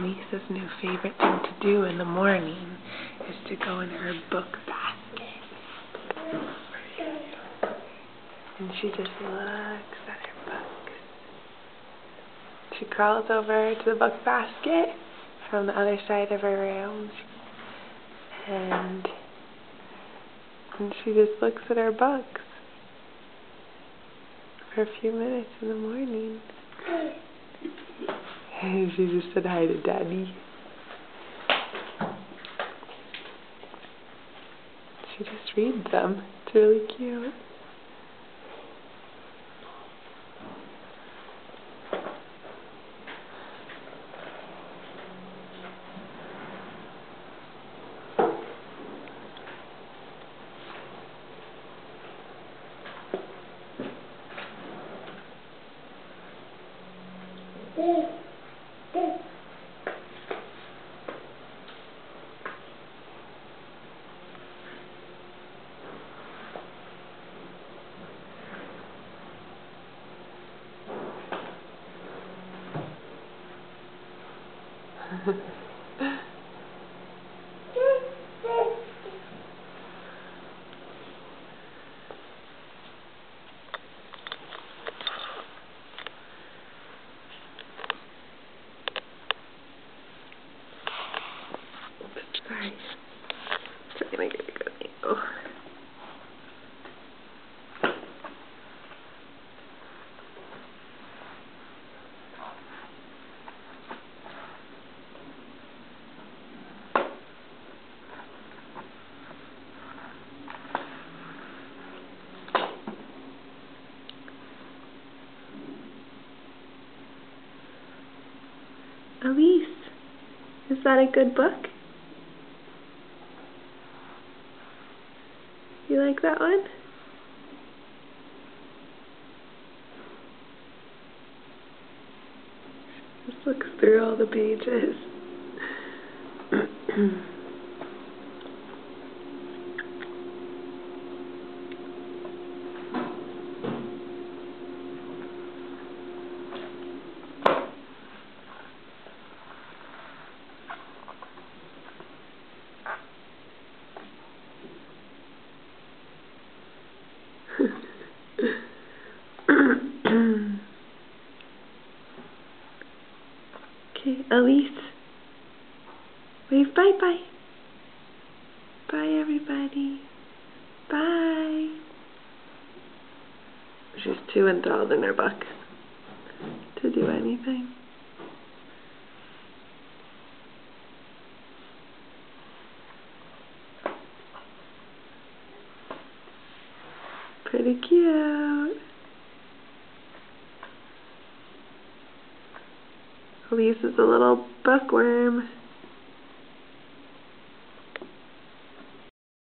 Elisa's new favorite thing to do in the morning is to go in her book basket. And she just looks at her books. She crawls over to the book basket from the other side of her room. And she just looks at her books for a few minutes in the morning. And she just said hi to Daddy. She just reads them. It's really cute. Sorry. Trying to get a good angle. Elise, is that a good book? You like that one? Just looks through all the pages. Okay, Elise. Wave bye-bye. Bye, everybody. Bye. She's too enthralled in her book to do anything. Pretty cute. Elise is a little bookworm.